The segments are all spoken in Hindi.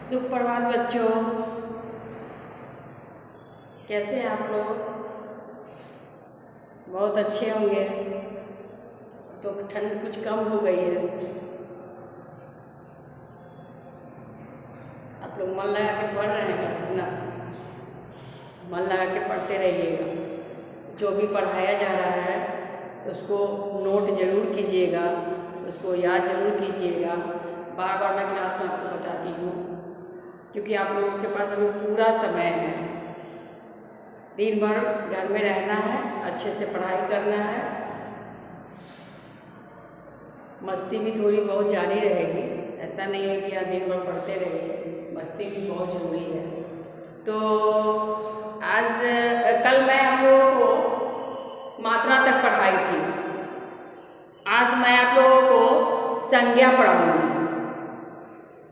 सुप्रभात बच्चों, कैसे हैं आप लोग? बहुत अच्छे होंगे। तो ठंड कुछ कम हो गई है। आप लोग मन लगा के पढ़ रहे हैं ना? मन लगा के पढ़ते रहिएगा। जो भी पढ़ाया जा रहा है उसको नोट जरूर कीजिएगा, उसको याद जरूर कीजिएगा। बार बार मैं क्लास में आपको बताती हूँ, क्योंकि आप लोगों के पास अभी पूरा समय है। दिन भर घर में रहना है, अच्छे से पढ़ाई करना है, मस्ती भी थोड़ी बहुत जारी रहेगी। ऐसा नहीं है कि आप दिन भर पढ़ते रहिए, मस्ती भी बहुत ज़रूरी है। तो कल मैं आप लोगों को मात्रा तक पढ़ाई थी। आज मैं आप लोगों को संज्ञा पढ़ाऊंगी,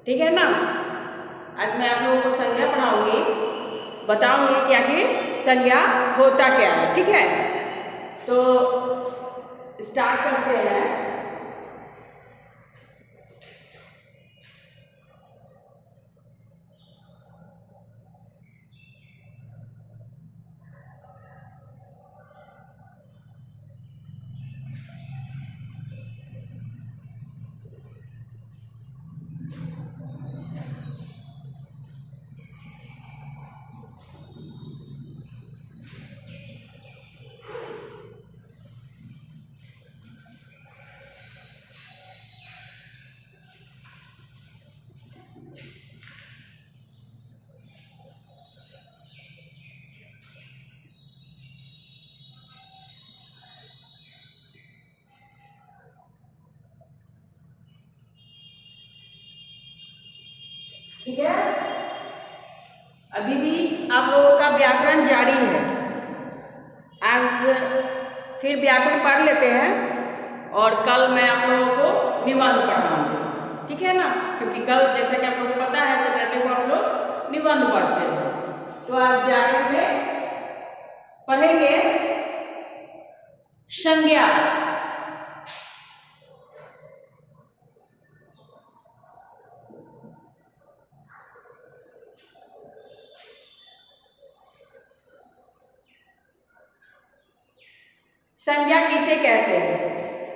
ठीक है ना? आज मैं आप लोगों को संज्ञा पढ़ाऊंगी, बताऊंगी कि आखिर संज्ञा होता क्या है, ठीक है? तो स्टार्ट करते हैं। ठीक है, अभी भी आप लोगों का व्याकरण जारी है। आज फिर व्याकरण पढ़ लेते हैं और कल मैं आप लोगों को निबंध पढ़ाऊंगी, ठीक है ना? क्योंकि कल जैसा कि आप लोगों को पता है सैटरडे को आप लोग निबंध पढ़ते हैं। तो आज व्याकरण में पढ़ेंगे संज्ञा। संज्ञा किसे कहते हैं?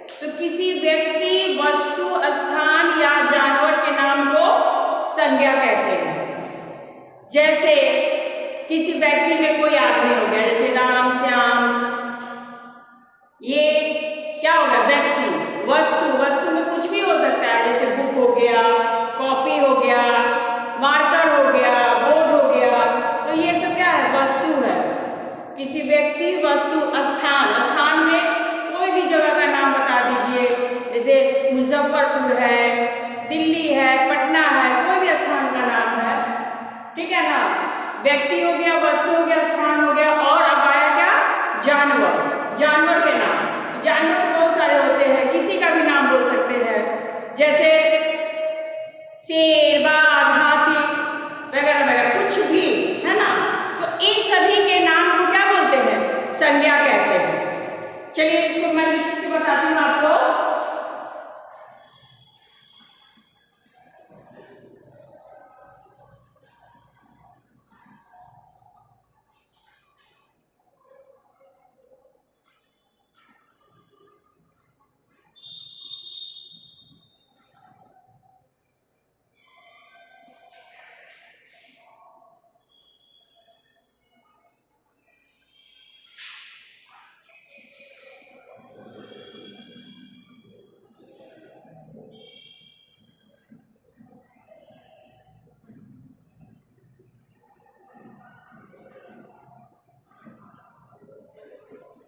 तो किसी व्यक्ति, वस्तु, स्थान या जानवर के नाम को संज्ञा कहते हैं। जैसे किसी व्यक्ति में कोई आदमी हो गया, जैसे राम, श्याम, ये क्या होगा? व्यक्ति। वस्तु, वस्तु में कुछ भी हो सकता है, जैसे बुक हो गया, कॉपी हो गया, मार्कर हो गया, बोर्ड हो गया। तो ये सब क्या है? वस्तु है। किसी व्यक्ति, वस्तु, स्थान, स्थान में कोई भी जगह का नाम बता दीजिए, जैसे मुजफ्फरपुर है, दिल्ली है, पटना है, कोई भी स्थान का नाम है, ठीक है ना? व्यक्ति हो गया, वस्तु हो गया, स्थान हो गया, और अब आया क्या? जानवर। जानवर के नाम, जानवर तो बहुत सारे होते हैं, किसी का भी नाम बोल सकते हैं, जैसे शेर, बाघ, हाथी वगैरह वगैरह, कुछ भी, है ना? तो इन सभी के नाम को क्या बोलते हैं? संज्ञा कहते हैं। चलिए इसको मैं लिख के बताती हूँ आपको।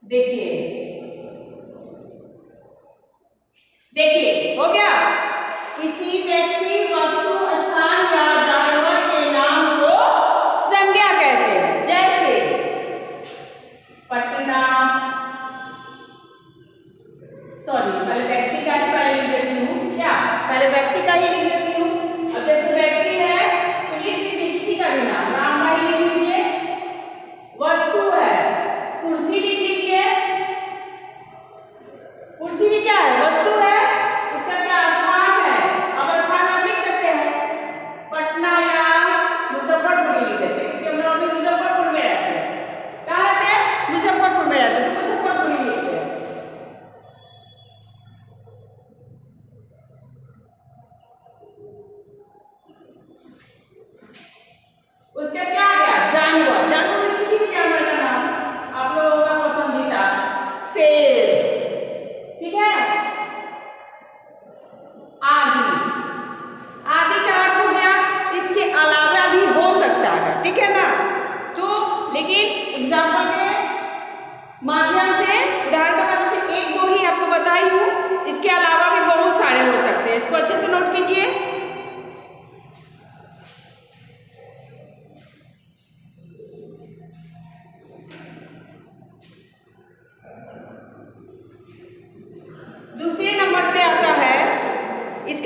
देखिए देखिए, हो गया। किसी व्यक्ति, वस्तु, स्थान या जानवर के नाम को संज्ञा कहते हैं। जैसे पटना, सॉरी पहले व्यक्ति का ही पहले लिख देती हूँ। क्या? पहले व्यक्ति का ही लिख देती हूँ। अब जैसे व्यक्ति है तो लिख लीजिए किसी का भी नाम, राम का ही लिख लीजिए। वस्तु है, कुर्सी लिख लीजिए। कुर्सी भी क्या है? वस्तु है। इसका क्या? स्थान है। अब स्थान आप लिख सकते हैं, पटना या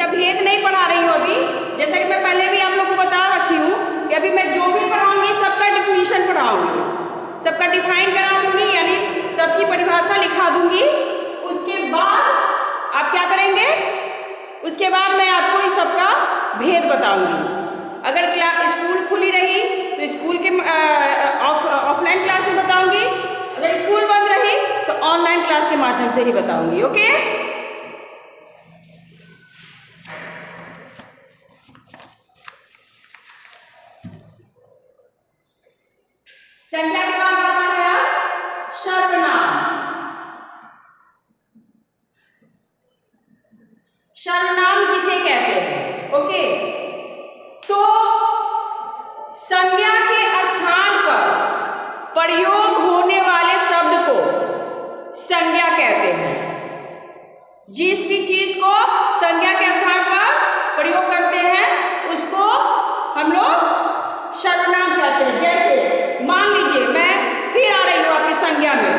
इसका भेद नहीं पढ़ा रही हूँ अभी, जैसा कि मैं पहले भी आप लोग को बता रखी हूँ कि अभी मैं जो भी पढ़ाऊंगी सबका डिफिनीशन पढ़ाऊंगी, सबका डिफाइन करा दूंगी, यानी सबकी परिभाषा लिखा दूंगी। उसके बाद आप क्या करेंगे, उसके बाद मैं आपको इस सबका भेद बताऊंगी। अगर स्कूल खुली रही तो स्कूल के ऑफलाइन क्लास में बताऊंगी, अगर स्कूल बंद रही तो ऑनलाइन क्लास के माध्यम से ही बताऊंगी। ओके, संज्ञा के बाद आता है सर्वनाम। सर्वनाम किसे कहते हैं? ओके, तो संज्ञा के स्थान पर प्रयोग होने वाले शब्द को संज्ञा कहते हैं। जिस भी चीज को संज्ञा के स्थान पर प्रयोग करते हैं उसको हम लोग सर्वनाम कहते हैं। जैसे मान लीजिए मैं फिर आ रही हूं आपकी संज्ञा में,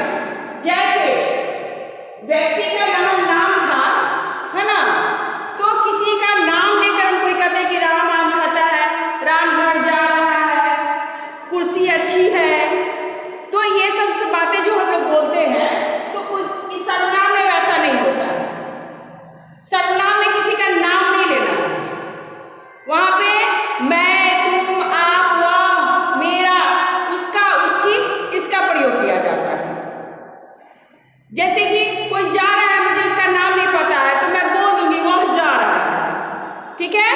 जैसे व्यक्ति का यहाँ नाम था, है ना, तो किसी का नाम लेकर हम कोई कहते हैं कि राम आम खाता है, राम घर जा रहा है, कुर्सी अच्छी है, तो ये सब बातें जो हम लोग बोलते हैं, तो इस सर्वनाम में वैसा नहीं होता है। सर्वनाम में किसी का नाम नहीं लेना है, वहां पे मैं, तुम, आप, वह, मेरा, उसका, उसकी, इसका प्रयोग किया जाता है। जैसे कि कोई जा रहा है, मुझे उसका नाम नहीं पता है, तो मैं बोल दूंगी वह जा रहा है, ठीक है।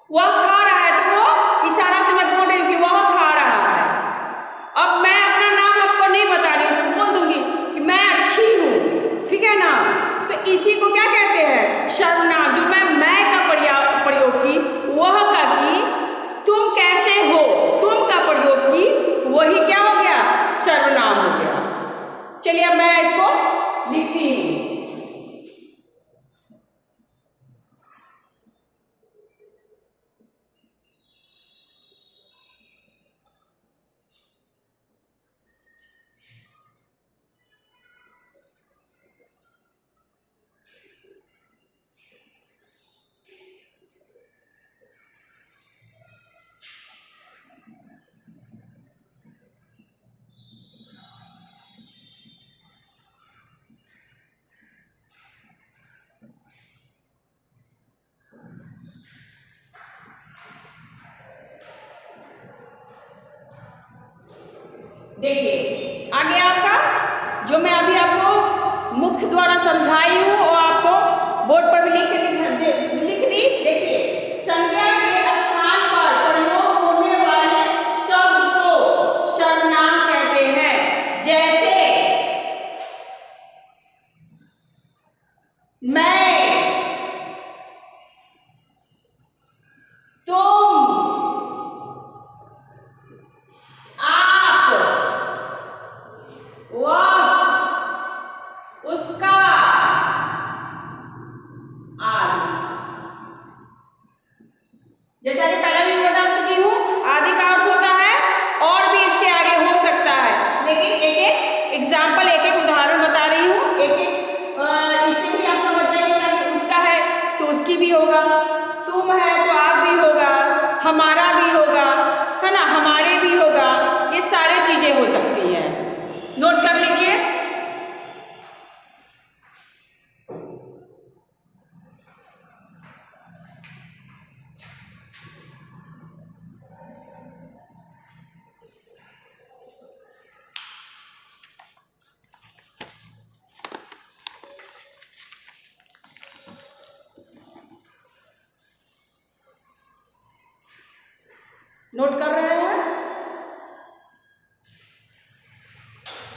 वह खा रहा है तो वो इशारा से मैं बोल रही हूँ कि वह खा रहा है। अब मैं अपना नाम आपको नहीं बता रही हूँ तो बोल दूंगी कि मैं अच्छी हूँ, ठीक है ना। तो इसी को क्या कहते हैं? सर्वनाम। जो मैं का प्रयोग की, वह का की, तुम कैसे हो, तुम का प्रयोग की, वही क्या हो गया? सर्वनाम हो गया। चलिए अब मैं इसको लिखती हूँ। देखिए आगे आपका जो मैं अभी आपको मुख्य द्वारा समझाई हूं और आपको बोर्ड पर भी लिख दी। देखिए, संज्ञा के स्थान पर प्रयोग होने वाले शब्द को सर्वनाम कहते हैं। जैसे मैं, तुम, आप, वह, उसका, आदि। जैसा कि पहले भी बता चुकी हूं, आदि का अर्थ होता है और भी इसके आगे हो सकता है, लेकिन एक एक एग्जाम्पल, एक एक उदाहरण बता रही हूं। एक एक इससे भी आप समझ जाइएगा कि उसका है तो उसकी भी होगा, तुम है तो आप भी होगा, हमारा भी होगा, है ना, हमारे भी होगा। ये सारी चीजें हो सकती हैं, नोट कर लीजिए। नोट कर रहे हैं?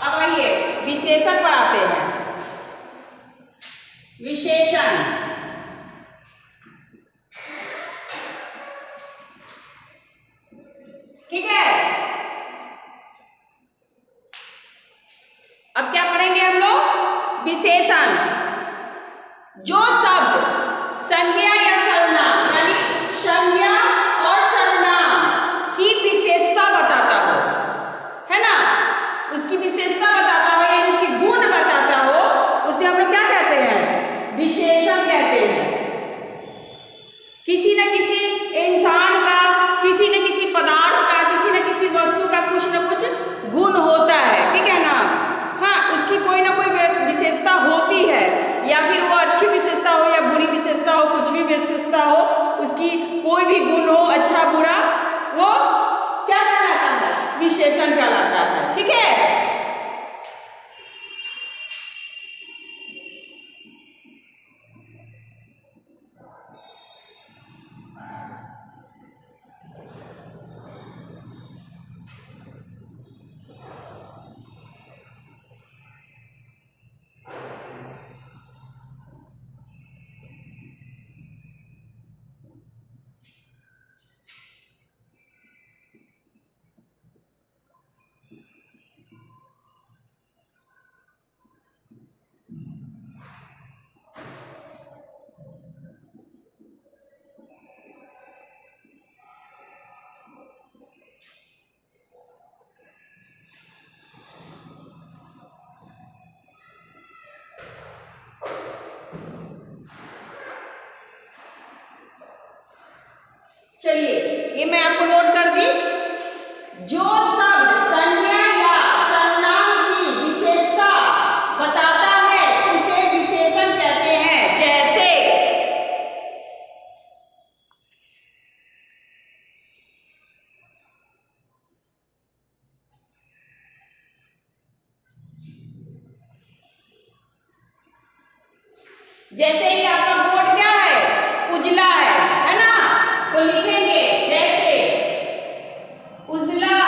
अब आइए विशेषण पर आते हैं। विशेषण, ठीक है। अब क्या पढ़ेंगे हम लोग? विशेषण। जो शब्द संज्ञा या सर्वनाम, यानी संज्ञा और सर्वनाम की विशेषता बताता हो, है ना, उसकी विशेषता बताता हो, यानी उसकी गुण बताता हो, उसे हम लोग क्या कहते हैं? विशेषण कहते हैं। किसी न किसी इंसान का, किसी न किसी पदार्थ का, किसी न किसी वस्तु का कुछ न कुछ गुण होता है, ठीक है ना। हाँ, उसकी कोई ना कोई विशेषता होती है, या फिर वो अच्छी विशेषता हो या बुरी विशेषता हो, कुछ भी विशेषता हो, उसकी कोई भी गुण हो, अच्छा बुरा, वो क्या कहलाता है? विशेषण कहलाता है, ठीक है। चलिए, ये मैं आपको नोट कर दी। जो शब्द संज्ञा या सर्वनाम की विशेषता बताता है उसे विशेषण कहते हैं। जैसे ही आपका बोर्ड क्या है? उजला है ना, तो लिखेंगे जैसे उजला,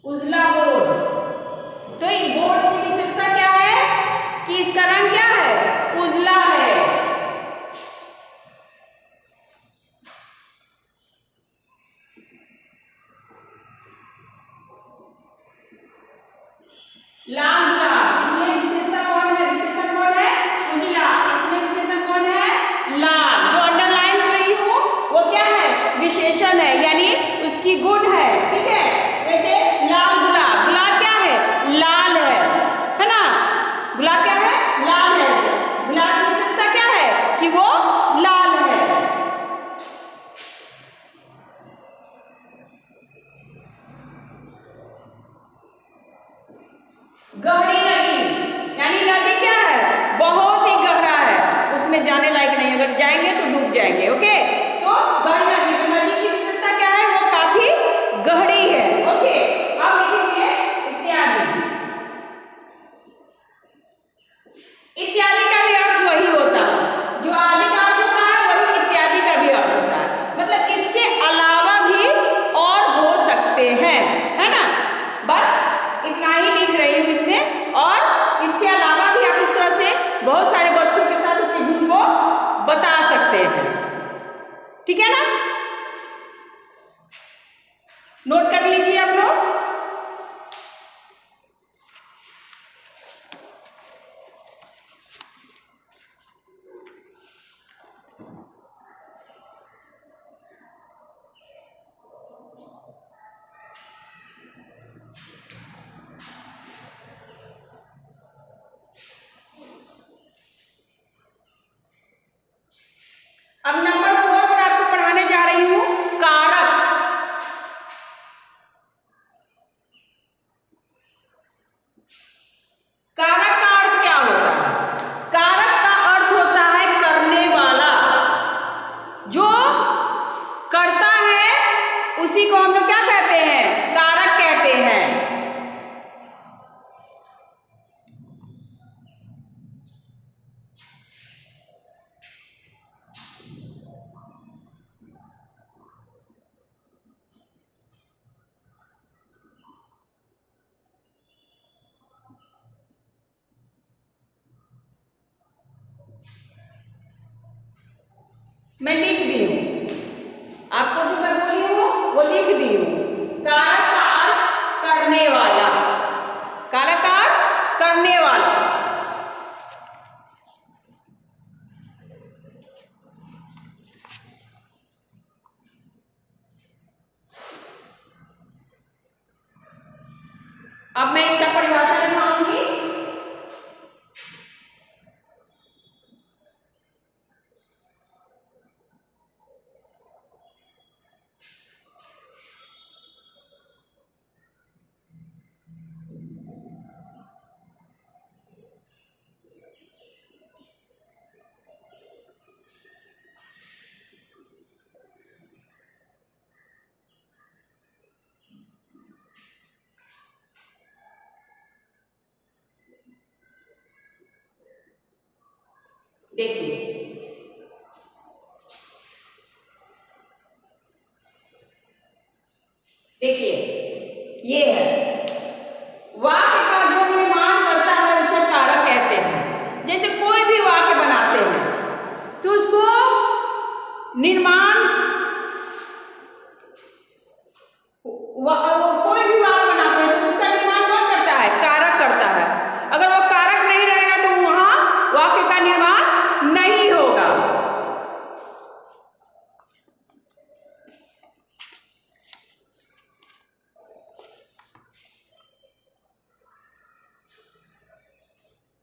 उजला बोर्ड। तो इस बोर्ड की विशेषता क्या है कि इसका रंग क्या है? उजला है। लाल गुलाब, इसमें विशेषता कौन है? विशेषण कौन है? उजला। इसमें विशेषण कौन है? लाल। जो अंडरलाइन करी हूं वो क्या है? विशेषण है, यानी उसकी गुण है, ठीक है। जैसे लाल गुलाब, गुलाब क्या है? लाल है ना। गुलाब क्या है? लाल है। गुलाब की विशेषता क्या है? कि वो लाल है। गहरी नदी, यानी नदी क्या है? बहुत ही गहरा है, उसमें जाने लायक नहीं, अगर जाएंगे तो डूब जाएंगे, ओके। तो गहरी नदी, तो नदी की विशेषता क्या है? वो काफी गहरी है, ओके। अब लिखेंगे इत्यादि। इत्यादि का भी अर्थ वही होता है, जो आदि का अर्थ होता है वही इत्यादि का भी अर्थ होता है। मतलब इसके अलावा भी और हो सकते हैं, है ना। बस इतना ही लिख रही हूँ इसमें, और इसके अलावा भी आप इस तरह से बहुत सारे वस्तु के साथ उसके गुण को बता सकते हैं, ठीक है ना। नोट कर लीजिए आप लोग। अब नंबर 4 पर आपको पढ़ाने जा रही हूं कारक। कारक का अर्थ क्या होता है? कारक का अर्थ होता है करने वाला। जो करता है उसी को हम लोग क्या कहते हैं? कारक कहते हैं। मैं लिख दी हूं, आपको जो मैं बोली हूं वो लिख दी हूं। कारक का अर्थ करने वाला, कारक का अर्थ करने वाला। अब मैं इसका परिभाषा लिखाऊंगी। देखिए देखिए ये है वाक्य का जो निर्माण करता है उसे कारक कहते हैं। जैसे कोई भी वाक्य बनाते हैं तो उसको निर्माण कोई भी वाक्य बनाते हैं तो उसका निर्माण कौन करता है? कारक करता है। अगर वो कारक नहीं रहेगा तो वहां वाक्य का निर्माण नहीं होगा।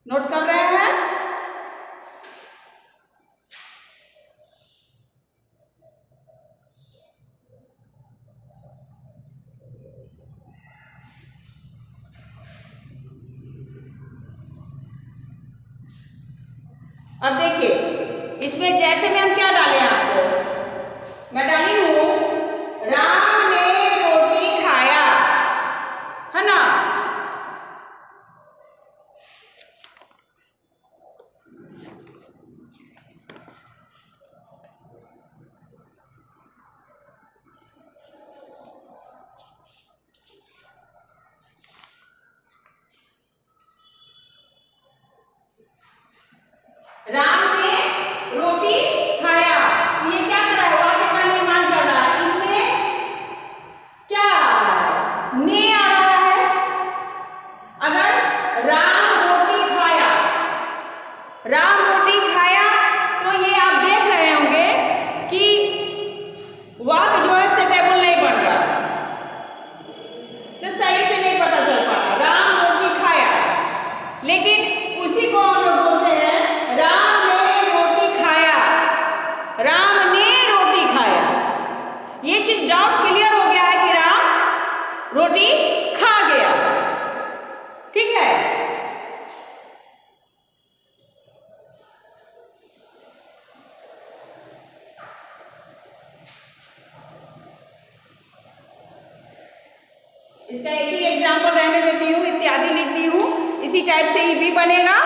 नोट कर रहे हैं? अब देखिए इसमें जैसे में हम क्या डाले आपको, मैं डाली हूं राम ने रोटी खाया, है ना। राम ने रोटी खाया, ये क्या कर रहा है? वाक्य का निर्माण कर रहा है। इसमें क्या आ रहा है? ने आ रहा है। अगर राम रोटी खाया, राम रोटी खाया, तो ये आप देख रहे होंगे कि वाक्य जो है सेटेबल नहीं बन रहा, तो सही से नहीं पता चल पा रहा। राम रोटी खाया, लेकिन उसी को हम लोग बोलते हैं राम ने रोटी खाया, राम ने रोटी खाया। ये चीज डाउट क्लियर हो गया है कि राम रोटी खा गया, ठीक है। इसका एक ही एग्जाम्पल रहने देती हूँ, इत्यादि लिख दी हूँ, इसी टाइप से ही भी बनेगा।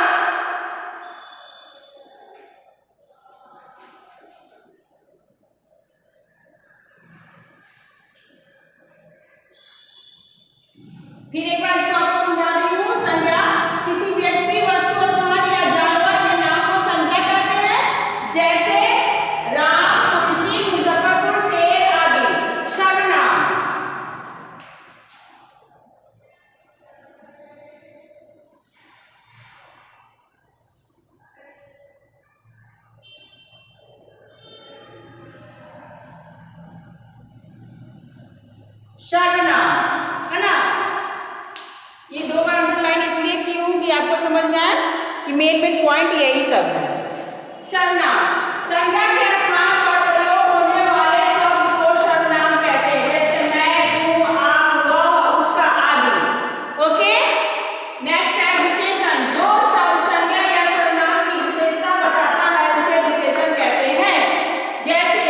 फिर एक बार इसको आपको समझा रही हूँ। संज्ञा किसी व्यक्ति, वस्तु, स्थान या जानवर के नाम को संज्ञा कहते हैं। जैसे राम, तुलसी, मुजफ्फरपुर, शेर आदि सर्वनाम। सर्वनाम, है ना। ये दो बार अंडरलाइन इसलिए की हूं कि आपको समझ में आए कि मेन पॉइंट यही सब है। सर्वनाम संज्ञा के स्थान पर प्रयोग होने वाले शब्द को सर्वनाम कहते हैं। जैसे मैं, तुम, आप, वह, उसका आदि। ओके, नेक्स्ट है विशेषण। जो शब्द संज्ञा या सर्वनाम की विशेषता बताता है उसे विशेषण कहते हैं। जैसे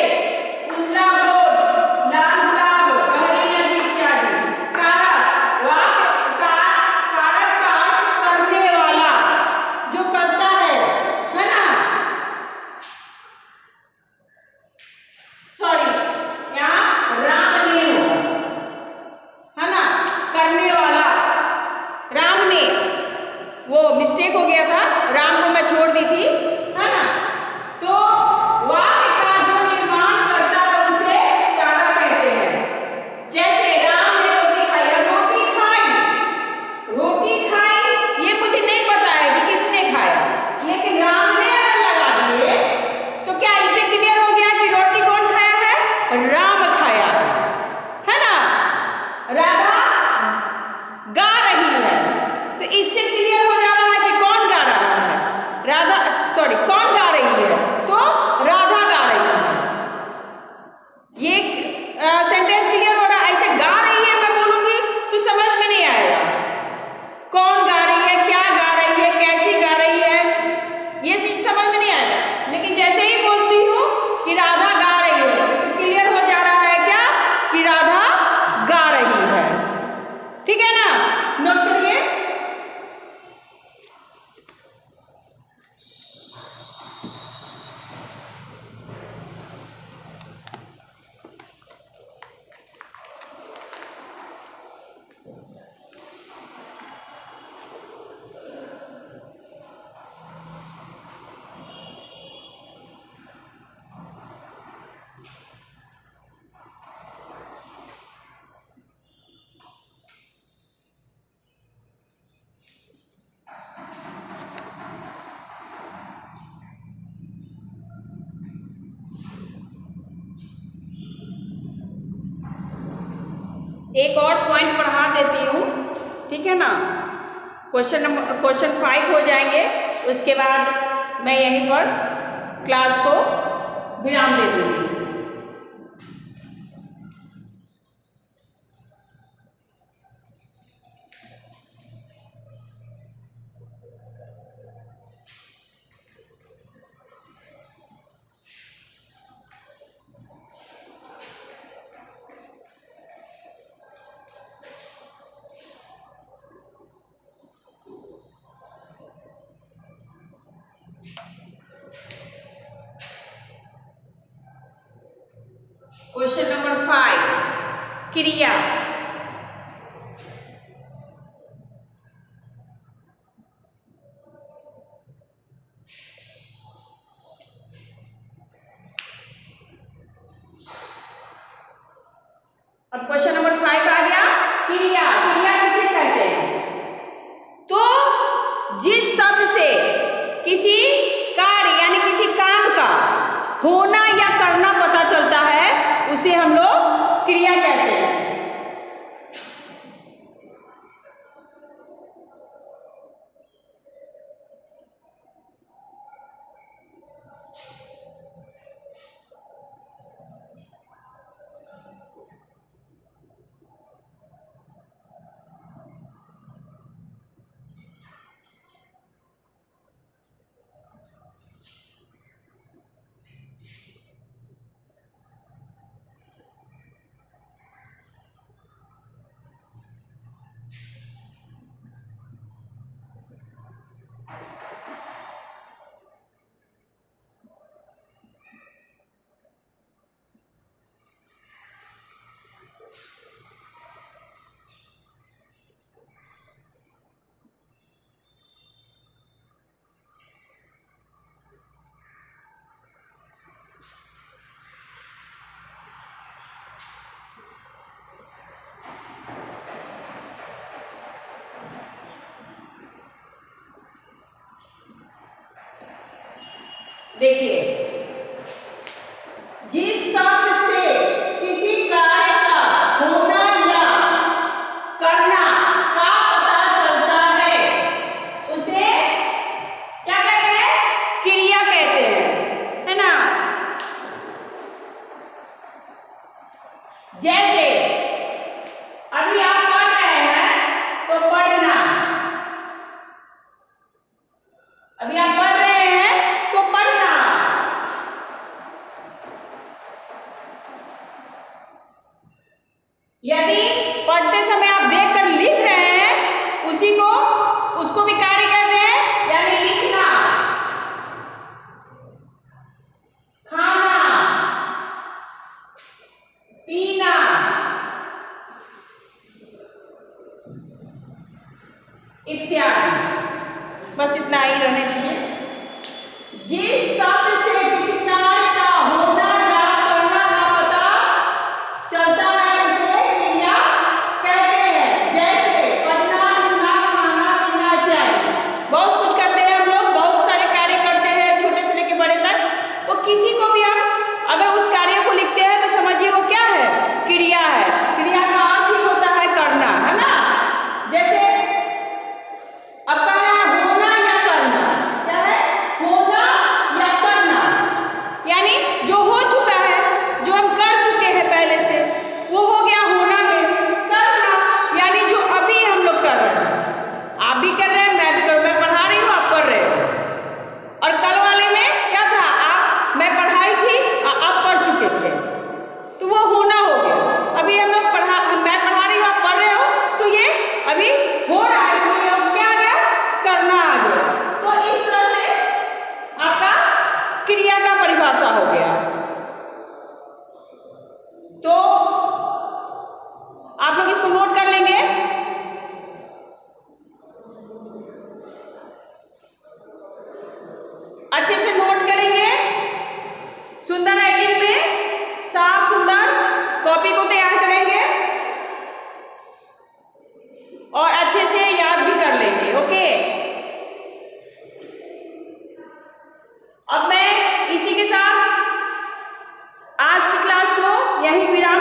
उजला बोर्ड, लाल गुलाब, गहरी नदी इत्यादि। कारक वाक्य, कारक का अर्थ करने वाला, जो करता है ना। सॉरी, यहाँ राम ने होगा, है ना, करने वाला। राम ने, वो मिस्टेक हो गया था, राम को मैं छोड़ दी थी, है ना। तो वाक्य का जो निर्माण करता है उसे कारक कहते हैं। जैसे राम ने रोटी खाई, रोटी खाई, रोटी खाई, ये मुझे नहीं पता है कि किसने खाया, लेकिन राम ने अगर लगा दिए तो क्या इससे क्लियर हो गया कि रोटी कौन खाया है? राम खाया, है ना। राधा गा रही है, तो इससे क्लियर हो जा रहा है कि कौन गा रहा है? राधा, सॉरी, कौन गा रही है? तो राधा गा रही है। ये सेंटेंस क्लियर हो रहा है। ऐसे गा रही है मैं बोलूंगी तो समझ में नहीं आएगा कौन गा रही है, क्या गा रही है, कैसी गा रही है, ये चीज समझ में नहीं आएगा। लेकिन जैसे ही बोलती हूँ कि राधा गा रही है तो क्लियर हो जा रहा है क्या कि राधा गा रही है, ठीक है ना। नोट करिए। एक और पॉइंट पढ़ा देती हूँ, ठीक है ना। क्वेश्चन 5 हो जाएंगे, उसके बाद मैं यहीं पर क्लास को विराम दे दूँगी। क्वेश्चन नंबर 5, क्रिया। अब क्वेश्चन नंबर 5 आ गया, क्रिया। क्रिया किसे कहते हैं? तो जिस शब्द से किसी कार्य यानी किसी काम का होना या करना पता चलता है, उसे हम लोग क्रिया कहते हैं। देखिए, जिस शब्द से किसी कार्य का होना या करना का पता चलता है, उसे क्या कहते हैं? क्रिया कहते हैं, है ना। जैसे अभी आप पढ़ रहे हैं तो पढ़ना, अभी आप पढ़ रहे हैं तो पढ़ना। यदि पढ़ते समय आप देखकर लिख रहे हैं, उसको भी कार्य कहते हैं, यानी लिखना। खाना, पीना, इत्यादि। बस इतना ही रहने दीजिए। जिस शब्द से किसी कार्य का होना या करना का पता चलता है, उसे क्रिया कहते हैं। जैसे पढ़ना, लिखना, खाना, पीना इत्यादि। बहुत कुछ करते हैं हम लोग, बहुत सारे कार्य करते हैं, छोटे से लेकर बड़े तक। वो किसी को भी हम अगर उस कार्य को लिखते हैं तो समझिए वो क्या है? क्रिया है। क्रिया का अर्थ ही होता है करना, है ना। जैसे अब कह रहे हैं होना या करना, क्या है? होना या करना, यानी जो हो चुका है, जो हम कर चुके हैं पहले से, वो हो गया होना में। करना यानी जो अभी हम लोग कर रहे हैं, आप भी कर रहे हैं, मैं भी कर रही हूँ, मैं पढ़ा रही हूँ, आप पढ़ रहे हो। और कल वाले में क्या था? मैं पढ़ाई थी, आप पढ़ चुके थे, तो वो होना हो गया। अभी हम लोग मैं पढ़ा रही हूँ, आप पढ़ रहे हो, तो ये अभी हो रहा है, इसलिए क्या आ गया? करना आ गया। तो इस तरह से आपका क्रिया का परिभाषा हो गया। तो आप लोग इसको नोट कर लेंगे। अच्छे से नोट करेंगे, सुंदर राइटिंग में साफ सुंदर कॉपी को तैयार करेंगे और अच्छे से याद भी कर लेंगे। ओके, अब मैं इसी के साथ आज की क्लास को यहीं विराम